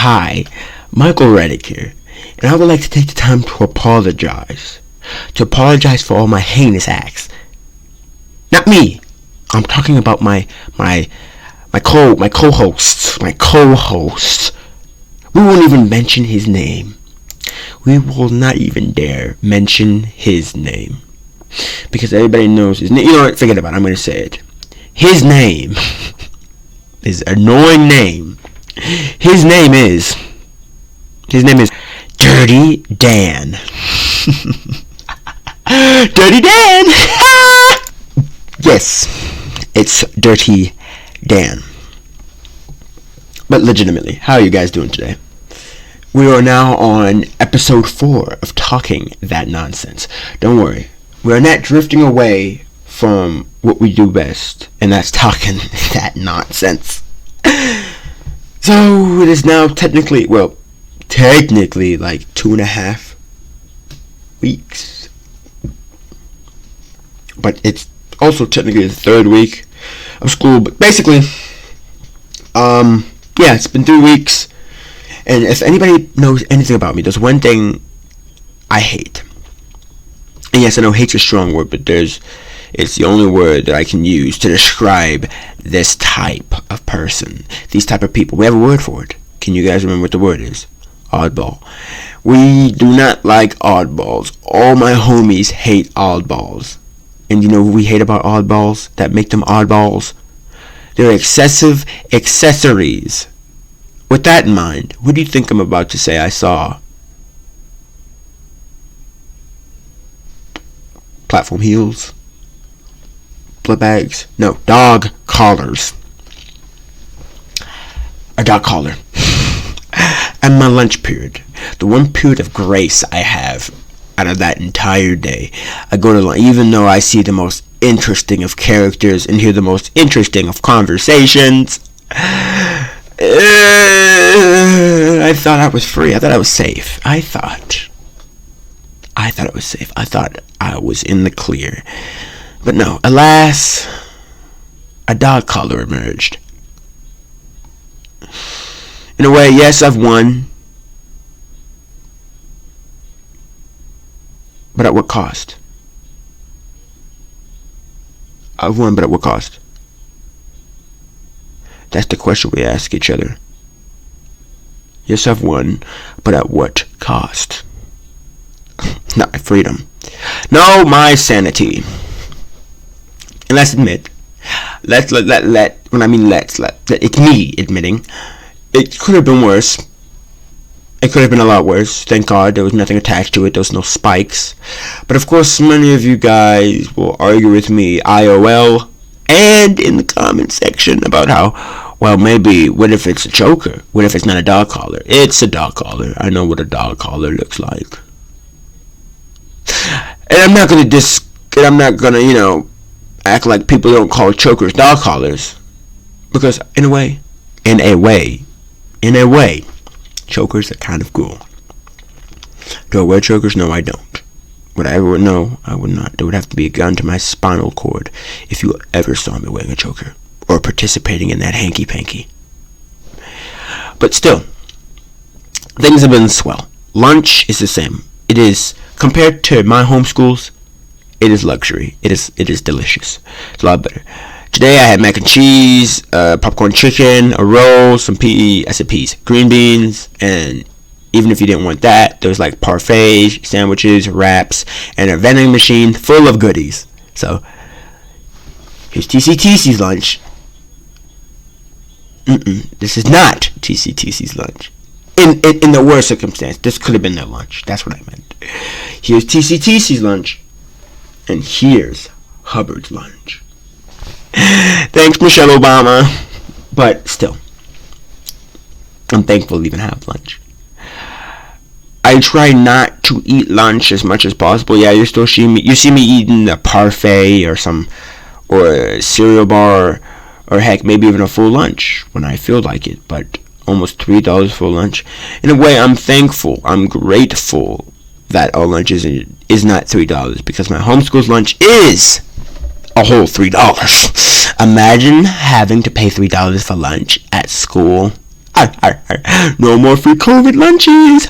Hi, Michael Reddick here, and I would like to take the time to apologize. To apologize for all my heinous acts. Not me. I'm talking about my co-hosts. We won't even mention his name. We will not even dare mention his name. Because everybody knows his name. You know what? Forget about it. I'm going to say it. His name. His annoying name. His name is Dirty Dan. Dirty Dan. Yes, it's Dirty Dan. But legitimately, how are you guys doing today? We are now on episode 4 of Talking That Nonsense. Don't worry, we are not drifting away from what we do best, and that's talking that nonsense. So it is now technically like 2.5 weeks. But it's also technically the 3rd week of school. But basically, it's been 3 weeks. And if anybody knows anything about me, there's one thing I hate. And yes, I know hate's a strong word, but it's the only word that I can use to describe this type of person, these type of people. We have a word for it. Can you guys remember what the word is? Oddball. We do not like oddballs. All my homies hate oddballs. And you know who we hate about oddballs that make them oddballs? They're excessive accessories. With that in mind, what do you think I'm about to say I saw? Platform heels? Blood bags? No, dog collars. A dog collar. And my lunch period. The one period of grace I have out of that entire day. I go to lunch, even though I see the most interesting of characters and hear the most interesting of conversations. I thought I was free. I thought I was safe. I thought it was safe. I thought I was in the clear. But no, alas, a dog collar emerged. In a way, yes, I've won. But at what cost? I've won, but at what cost? That's the question we ask each other. Yes, I've won, but at what cost? Not my freedom. No, my sanity. And let's admit, it's me admitting, it could have been worse. It could have been a lot worse. Thank God there was nothing attached to it. There was no spikes. But of course, many of you guys will argue with me, IOL, and in the comment section about how, well, maybe, what if it's a choker? What if it's not a dog collar? It's a dog collar. I know what a dog collar looks like. And I'm not going to act like people don't call chokers dog collars. Because in a way, chokers are kind of cool. Do I wear chokers? No, I don't. Would I ever? No, I would not. There would have to be a gun to my spinal cord if you ever saw me wearing a choker or participating in that hanky-panky. But still, things have been swell. Lunch is the same. It is, compared to my home schools, it is luxury. It is delicious. It's a lot better. Today I had mac and cheese, popcorn chicken, a roll, some peas, green beans, and even if you didn't want that, there was like parfaits, sandwiches, wraps, and a vending machine full of goodies. So, here's TCTC's lunch. This is not TCTC's lunch. In the worst circumstance, this could have been their lunch. That's what I meant. Here's TCTC's lunch, and here's Hubbard's lunch. Thanks, Michelle Obama. But still, I'm thankful to even have lunch. I try not to eat lunch as much as possible. Yeah, you see me eating a parfait or a cereal bar, or heck, maybe even a full lunch when I feel like it. But almost $3 for lunch. In a way, I'm thankful. I'm grateful that our lunch is not $3, because my homeschool's lunch is a whole $3. Imagine having to pay $3 for lunch at school. No more free COVID lunches.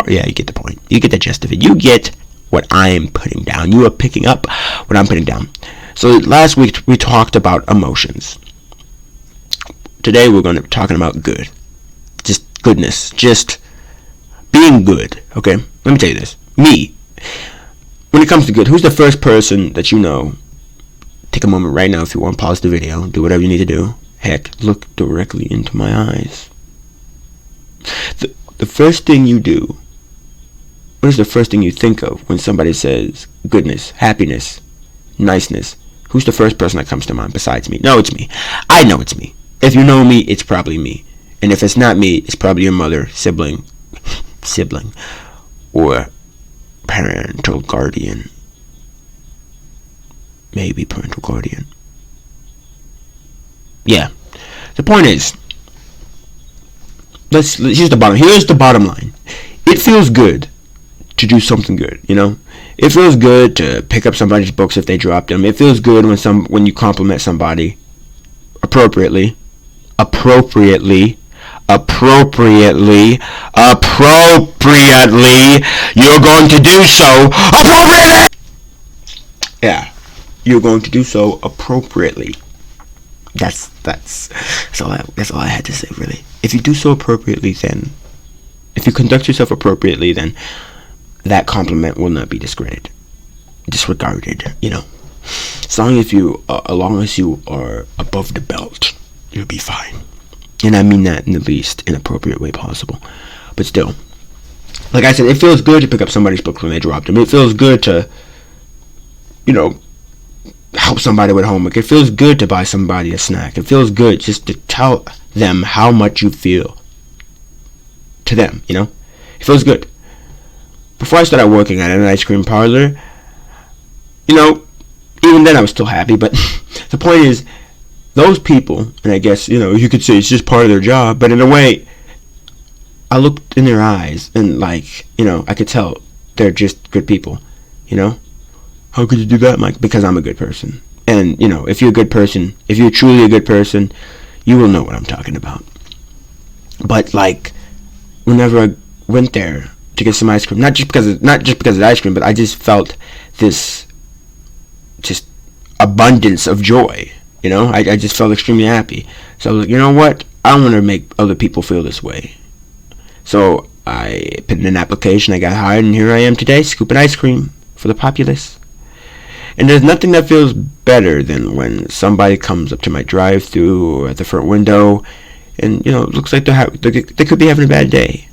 Yeah, you get the point. You get the gist of it. You get what I'm putting down. You are picking up what I'm putting down. So last week we talked about emotions. Today we're going to be talking about good. Just goodness. Just being good. Okay? Let me tell you this. Me. When it comes to good, who's the first person that you know? Take a moment right now if you want to pause the video. Do whatever you need to do. Heck, look directly into my eyes. The first thing you do, what is the first thing you think of when somebody says goodness, happiness, niceness? Who's the first person that comes to mind besides me? No, it's me. I know it's me. If you know me, it's probably me. And if it's not me, it's probably your mother, sibling, or parental guardian. Maybe parental guardian. Yeah. The point is, here's the bottom line. It feels good to do something good, you know? It feels good to pick up somebody's books if they drop them. It feels good when you compliment somebody appropriately. You're going to do so appropriately. Yeah. You're going to do so appropriately. That's all I had to say, really. If you do so appropriately, then if you conduct yourself appropriately, then that compliment will not be disregarded, you know. As long as you are above the belt, you'll be fine. And I mean that in the least inappropriate way possible. But still, like I said, it feels good to pick up somebody's book when they drop them. It feels good to, you know, help somebody with homework. It feels good to buy somebody a snack. It feels good just to tell them how much you feel to them, you know. It feels good. Before I started working at an ice cream parlor, you know, even then I was still happy, but the point is, those people, and I guess, you know, you could say it's just part of their job, but in a way, I looked in their eyes and, like, you know, I could tell they're just good people, you know. How could you do that, Mike? Because I'm a good person. And, you know, if you're a good person, if you're truly a good person, you will know what I'm talking about. But, like, whenever I went there to get some ice cream, not just because of the ice cream, but I just felt this just abundance of joy, you know? I just felt extremely happy. So I was like, you know what? I want to make other people feel this way. So I put in an application, I got hired, and here I am today, scooping ice cream for the populace. And there's nothing that feels better than when somebody comes up to my drive-thru or at the front window and, you know, it looks like they could be having a bad day.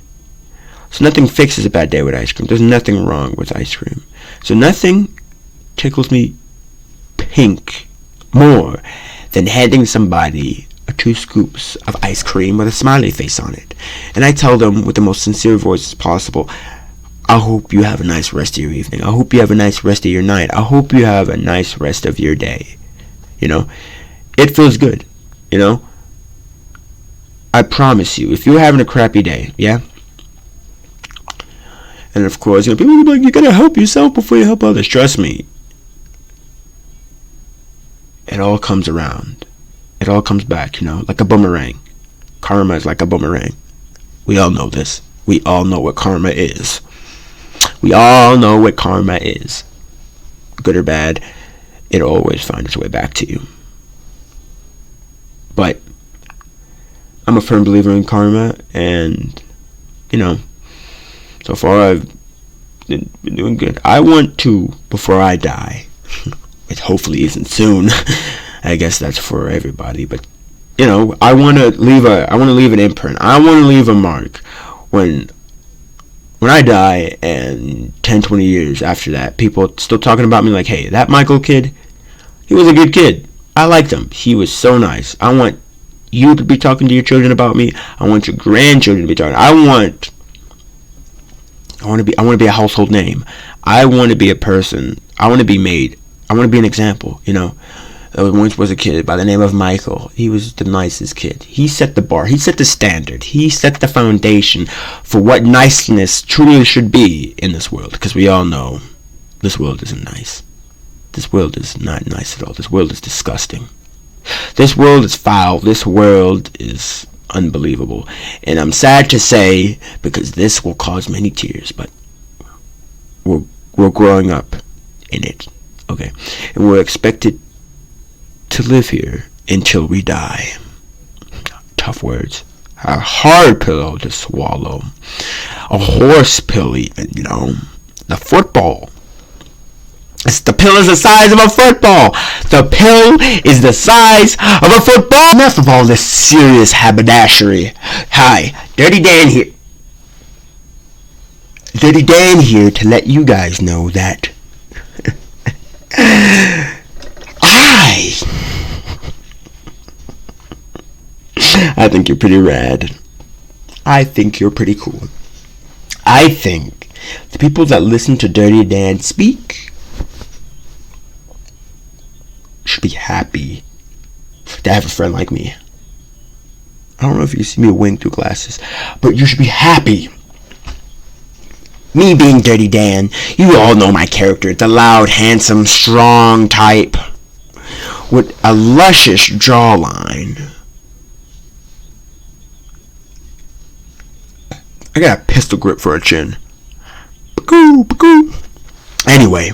So nothing fixes a bad day with ice cream. There's nothing wrong with ice cream. So nothing tickles me pink more than handing somebody 2 scoops of ice cream with a smiley face on it. And I tell them with the most sincere voice possible, I hope you have a nice rest of your evening. I hope you have a nice rest of your night. I hope you have a nice rest of your day. You know, it feels good, you know. I promise you, if you're having a crappy day, yeah. And of course, you know, people will be like, you gotta help yourself before you help others. Trust me. It all comes around. It all comes back, you know, like a boomerang. Karma is like a boomerang. We all know this. We all know what karma is. We all know what karma is. Good or bad, it'll always find its way back to you. But I'm a firm believer in karma, and, you know, so far I've been doing good. I want to, before I die, which hopefully isn't soon, I guess that's for everybody, but, you know, I want to leave an imprint. I want to leave a mark when I die, and 10, 20 years after that, people still talking about me like, hey, that Michael kid, he was a good kid. I liked him. He was so nice. I want you to be talking to your children about me. I want your grandchildren to be talking. I want to be a household name. I want to be a person. I want to be an example, you know. There once was a kid by the name of Michael. He was the nicest kid. He set the bar. He set the standard. He set the foundation for what niceness truly should be in this world. Because we all know this world isn't nice. This world is not nice at all. This world is disgusting. This world is foul. This world is unbelievable. And I'm sad to say, because this will cause many tears, but we're growing up in it. Okay. And we're expected to live here until we die. Tough words. A hard pillow to swallow. A horse pill even, The football. The pill is the size of a football. The pill is the size of a football. Enough of all this serious haberdashery. Hi, Dirty Dan here. Dirty Dan here to let you guys know that I think you're pretty rad. I think you're pretty cool. I think the people that listen to Dirty Dan speak should be happy to have a friend like me. I don't know if you see me wink through glasses, but you should be happy. Me being Dirty Dan, you all know my character. It's a loud, handsome, strong type with a luscious jawline. I got a pistol grip for a chin. Anyway,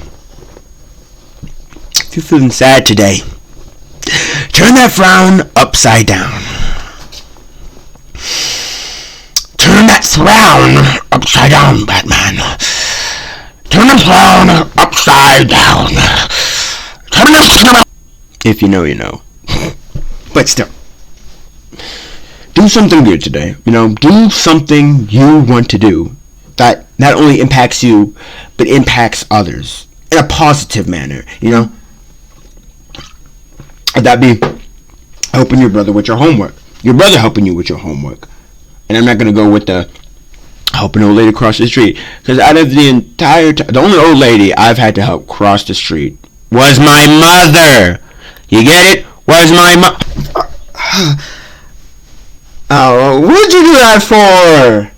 if you're feeling sad today, turn that frown upside down. Turn that frown upside down, Batman. Turn the frown upside down. If you know, you know. But still, do something good today. Do something you want to do that not only impacts you, but impacts others in a positive manner, That'd be helping your brother with your homework. Your brother helping you with your homework. And I'm not going to go with the helping an old lady cross the street. Because out of the entire time, the only old lady I've had to help cross the street was my mother. You get it? Was my mother. Oh, what'd you do that for?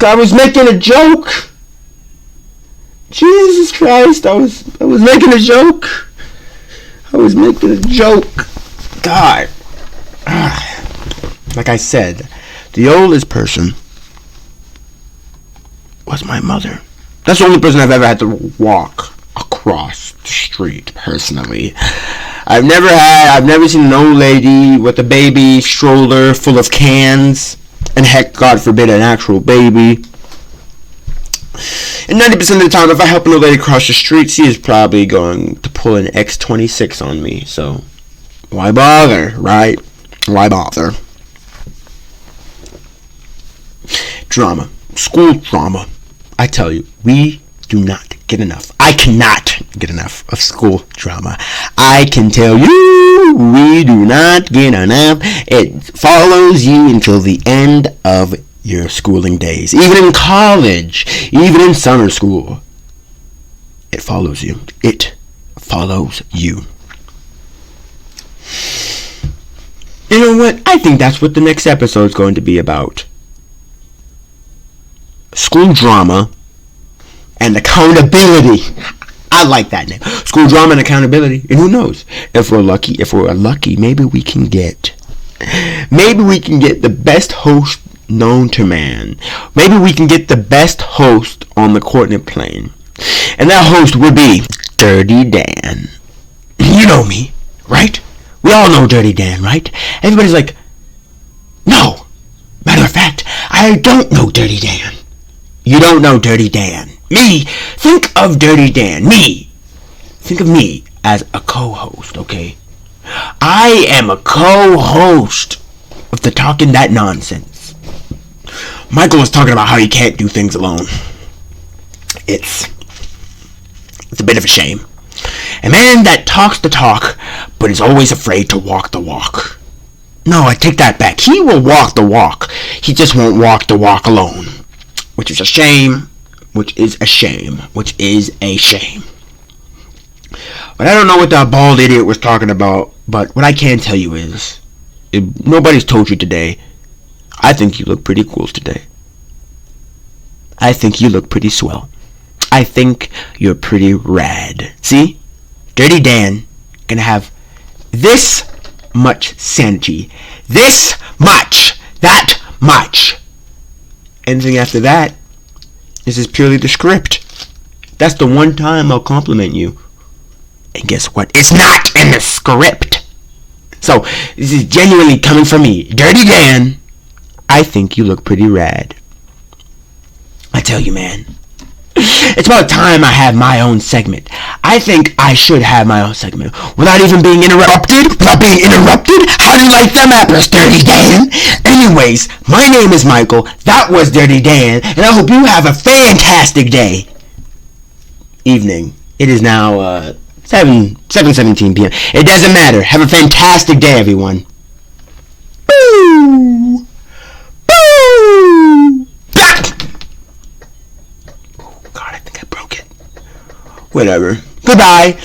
I was making a joke. Jesus Christ, I was making a joke. I was making a joke. God. Like I said, the oldest person was my mother. That's the only person I've ever had to walk across the street, personally. I've never seen an old lady with a baby stroller full of cans, and heck, God forbid, an actual baby. And 90% of the time, if I help an old lady cross the street, she is probably going to pull an X26 on me. So, why bother, right? Why bother? Drama. School drama. I tell you, we do not get enough. I cannot get enough of school drama. I can tell you, we do not get enough. It follows you until the end of your schooling days. Even in college, even in summer school, it follows you. It follows you. You know what? I think that's what the next episode is going to be about. School drama and accountability. I like that name. School drama and accountability. And who knows? If we're lucky, maybe we can get the best host known to man. Maybe we can get the best host on the coordinate plane. And that host would be Dirty Dan. You know me, right? We all know Dirty Dan, right? Everybody's like, no. Matter of fact, I don't know Dirty Dan. You don't know Dirty Dan. Me. Think of Dirty Dan. Me. Think of me as a co-host, okay? I am a co-host of the Talking That Nonsense. Michael was talking about how he can't do things alone. It's a bit of a shame. A man that talks the talk, but is always afraid to walk the walk. No, I take that back. He will walk the walk. He just won't walk the walk alone. Which is a shame. Which is a shame. Which is a shame. But I don't know what that bald idiot was talking about. But what I can tell you is, if nobody's told you today, I think you look pretty cool today. I think you look pretty swell. I think you're pretty rad. See? Dirty Dan gonna have this much sanity. This much. That much. Anything after that, this is purely the script. That's the one time I'll compliment you. And guess what? It's not in the script. So, this is genuinely coming from me, Dirty Dan. I think you look pretty rad. I tell you, man. It's about time I have my own segment. I think I should have my own segment without even being interrupted. Without being interrupted? How do you like them apples, Dirty Dan? Anyways, my name is Michael. That was Dirty Dan, and I hope you have a fantastic day. Evening. It is now 7:17 p.m. It doesn't matter. Have a fantastic day, everyone. Boo! Boo! Oh, God, I think I broke it. Whatever. Goodbye.